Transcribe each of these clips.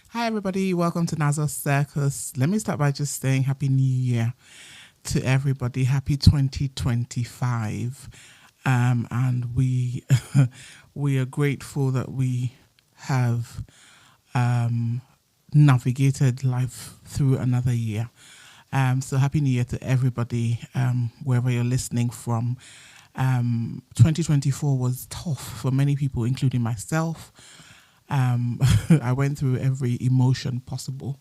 Hi everybody, welcome to Nazo Circus. Let me start by just saying Happy New Year to everybody. Happy 2025. And we we are grateful that we have navigated life through another year. So Happy New Year to everybody, wherever you're listening from. 2024 was tough for many people, including myself. I went through every emotion possible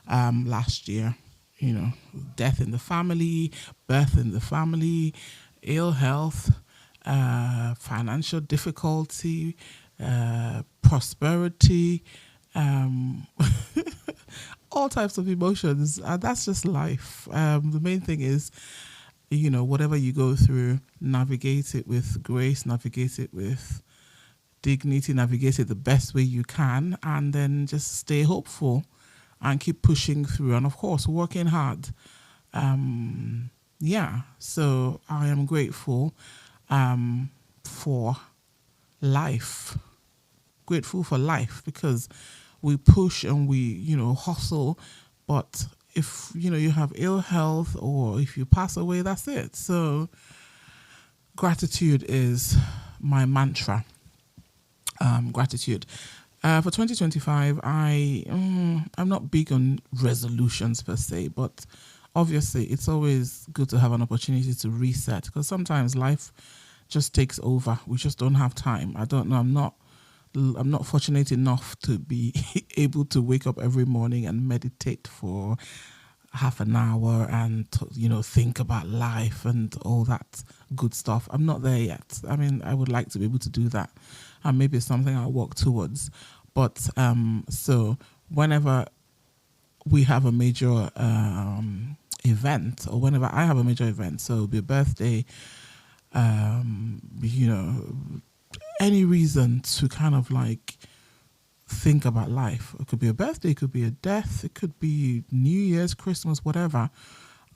last year. You know, death in the family, birth in the family, ill health, financial difficulty, prosperity, all types of emotions. That's just life. The main thing is, you know, whatever you go through, navigate it with grace, navigate it with dignity, navigate it the best way you can, and then just stay hopeful and keep pushing through, and of course working hard. So I am grateful for life, because we push and we, you know, hustle, but if, you know, you have ill health or if you pass away, that's it. So gratitude is my mantra. Gratitude. For 2025, I'm not big on resolutions per se, but obviously it's always good to have an opportunity to reset, because sometimes life just takes over. We just don't have time. I don't know. I'm not fortunate enough to be able to wake up every morning and meditate for half an hour and, you know, think about life and all that good stuff. I'm not there yet. I mean, I would like to be able to do that, and maybe it's something I'll work towards. But so whenever we have a major event, or whenever I have a major event, so it'll be a birthday, you know, any reason to kind of like think about life. It could be a birthday, it could be a death, it could be New Year's, Christmas, whatever.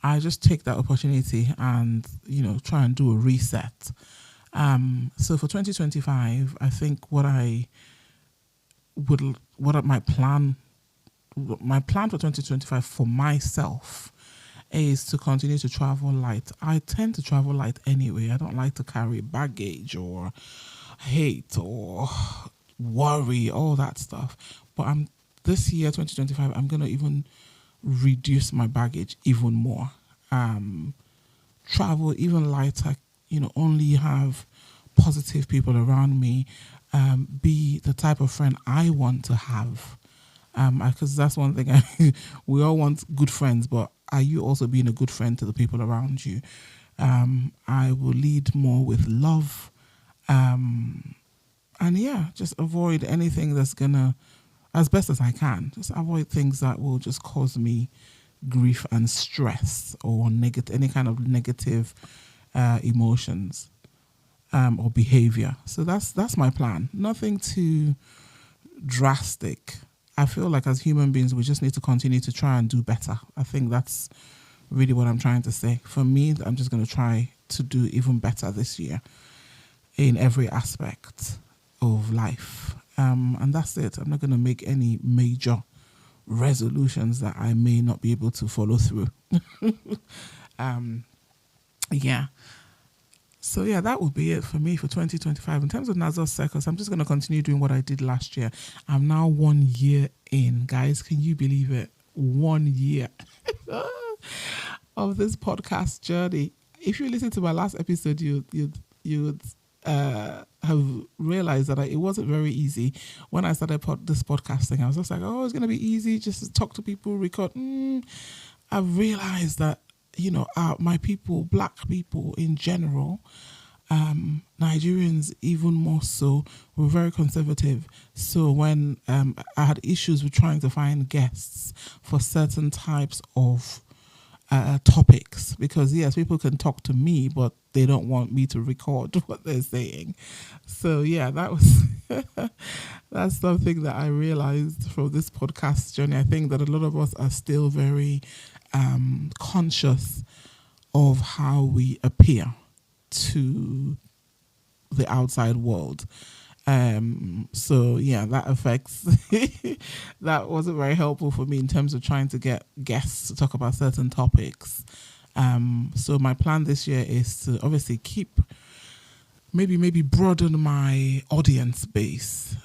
I just take that opportunity and, you know, try and do a reset. So for 2025, I think my plan for 2025 for myself is to continue to travel light. I tend to travel light anyway. I don't like to carry baggage or hate or worry, all that stuff. But this year, 2025, I'm going to even reduce my baggage even more. Travel even lighter, you know, only have positive people around me, be the type of friend I want to have. Because that's one thing, we all want good friends, but are you also being a good friend to the people around you? I will lead more with love. And yeah, just avoid anything that's gonna, as best as I can, just avoid things that will just cause me grief and stress, or any kind of negative emotions or behavior. So that's my plan. Nothing too drastic. I feel like as human beings, we just need to continue to try and do better. I think that's really what I'm trying to say. For me, I'm just going to try to do even better this year in every aspect of life. And that's it. I'm not going to make any major resolutions that I may not be able to follow through. So yeah, that would be it for me for 2025. In terms of Nazo Circus, I'm just going to continue doing what I did last year. I'm now 1 year in. Guys, can you believe it? 1 year of this podcast journey. If you listen to my last episode, you would have realized that it wasn't very easy. When I started this podcasting, I was just like, oh, it's going to be easy just to talk to people, record. I realized that, you know, my people, black people in general, Nigerians even more so, were very conservative. So when I had issues with trying to find guests for certain types of topics, because yes, people can talk to me, but they don't want me to record what they're saying. So yeah, that was that's something that I realized from this podcast journey. I think that a lot of us are still very conscious of how we appear to the outside world. So yeah, that affects that wasn't very helpful for me in terms of trying to get guests to talk about certain topics. So my plan this year is to obviously keep maybe broaden my audience base.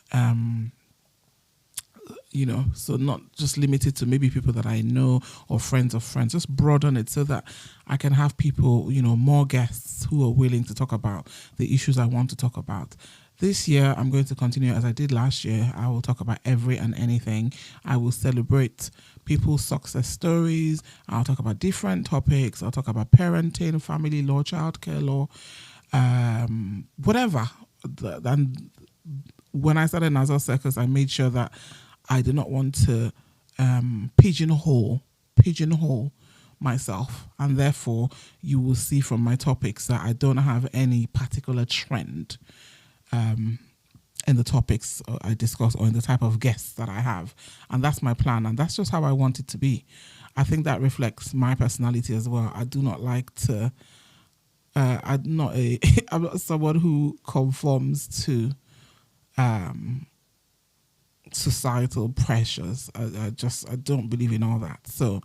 So not just limited to maybe people that I know or friends of friends, just broaden it so that I can have people, more guests who are willing to talk about the issues I want to talk about. This year, I'm going to continue as I did last year. I will talk about every and anything. I will celebrate people's success stories. I'll talk about different topics. I'll talk about parenting, family law, childcare law, whatever. And when I started Nasal Circus, I made sure that I did not want to pigeonhole myself, and therefore you will see from my topics that I don't have any particular trend in the topics I discuss or in the type of guests that I have, and that's my plan, and that's just how I want it to be. I think that reflects my personality as well. I do not like to. I'm not someone who conforms to societal pressures. I don't believe in all that. So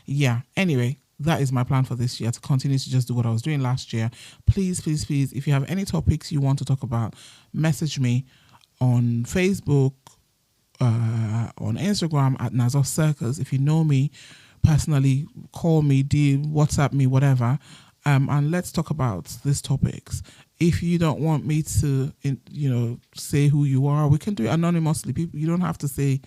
yeah, anyway, that is my plan for this year, to continue to just do what I was doing last year. Please, if you have any topics you want to talk about, message me on Facebook, on Instagram at Nasal Circus. If you know me personally, call me, WhatsApp me, whatever. And let's talk about these topics. If you don't want me to, say who you are, we can do it anonymously. You don't have to say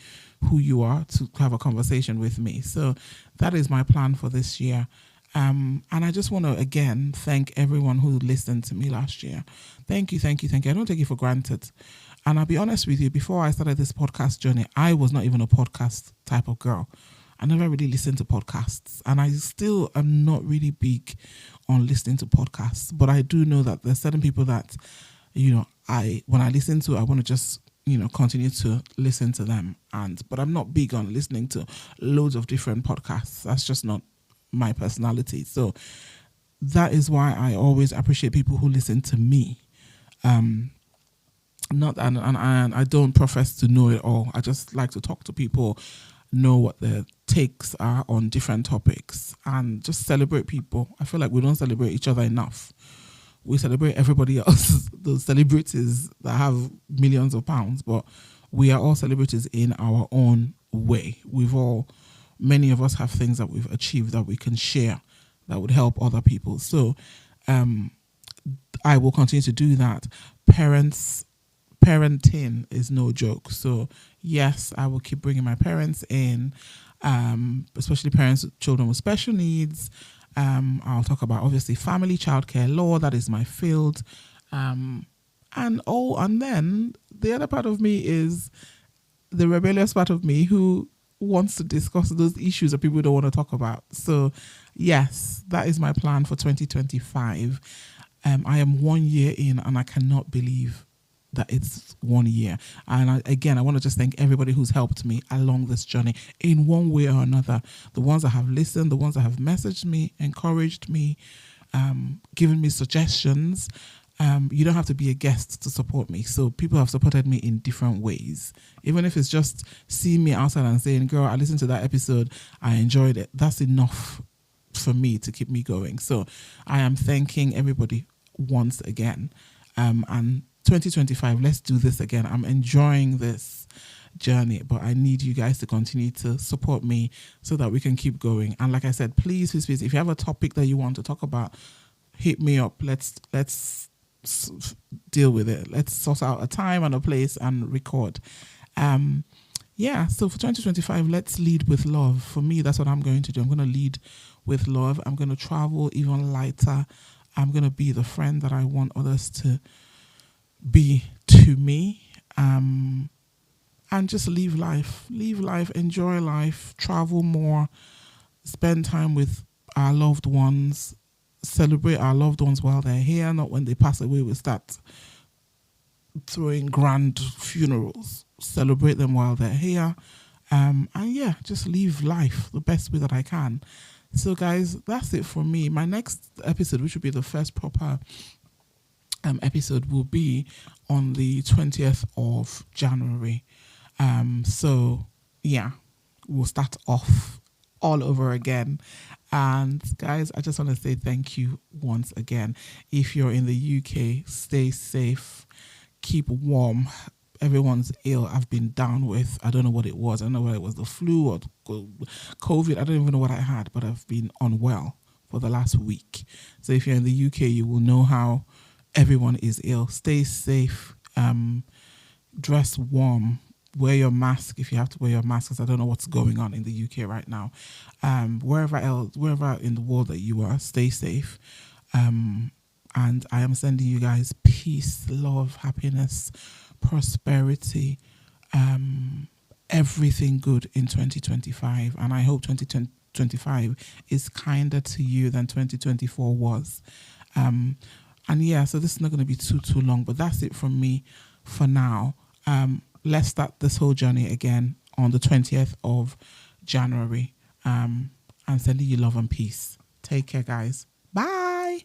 who you are to have a conversation with me. So that is my plan for this year. And I just want to, again, thank everyone who listened to me last year. Thank you. I don't take it for granted. And I'll be honest with you, before I started this podcast journey, I was not even a podcast type of girl. I never really listened to podcasts, and I still am not really big on listening to podcasts. But I do know that there's certain people that, when I listen to, I want to just, continue to listen to them. But I'm not big on listening to loads of different podcasts. That's just not my personality. So that is why I always appreciate people who listen to me. And I don't profess to know it all. I just like to talk to people, know what their takes are on different topics, and just celebrate people. I feel like we don't celebrate each other enough. We celebrate everybody else, those celebrities that have millions of pounds, but we are all celebrities in our own way. Many of us have things that we've achieved that we can share that would help other people. So I will continue to do that. Parenting is no joke. So yes, I will keep bringing my parents in, especially parents with children with special needs. I'll talk about, obviously, family, childcare law. That is my field. And then the other part of me is the rebellious part of me who wants to discuss those issues that people don't want to talk about. So yes, that is my plan for 2025. I am 1 year in, and I cannot believe that it's 1 year. And I want to just thank everybody who's helped me along this journey in one way or another. The ones that have listened, the ones that have messaged me, encouraged me, given me suggestions. You don't have to be a guest to support me. So people have supported me in different ways. Even if it's just seeing me outside and saying, girl, I listened to that episode, I enjoyed it. That's enough for me to keep me going. So I am thanking everybody once again. And 2025, let's do this again. I'm enjoying this journey, but I need you guys to continue to support me so that we can keep going. And like I said, please, if you have a topic that you want to talk about, hit me up. Let's deal with it. Let's sort out a time and a place and record. So for 2025, let's lead with love. For me, that's what I'm going to do. I'm going to lead with love. I'm going to travel even lighter. I'm going to be the friend that I want others to be to me, and just live life, enjoy life, travel more, spend time with our loved ones, celebrate our loved ones while they're here, not when they pass away we start throwing grand funerals. Celebrate them while they're here, just live life the best way that I can. So guys, that's it for me. My next episode, which will be the first proper episode will be on the 20th of January. So yeah, we'll start off all over again. And guys, I just want to say thank you once again. If you're in the UK, stay safe, keep warm. Everyone's ill. I've been down with, I don't know what it was. I don't know whether it was the flu or COVID. I don't even know what I had, but I've been unwell for the last week. So if you're in the UK, you will know how everyone is ill. Stay safe. Dress warm. Wear your mask if you have to wear your mask, because I don't know what's going on in the UK right now. Wherever in the world that you are, stay safe. And I am sending you guys peace, love, happiness, prosperity, everything good in 2025. And I hope 2025 is kinder to you than 2024 was. And yeah, so this is not going to be too long, but that's it from me for now. Let's start this whole journey again on the 20th of January. And sending you love and peace. Take care, guys. Bye.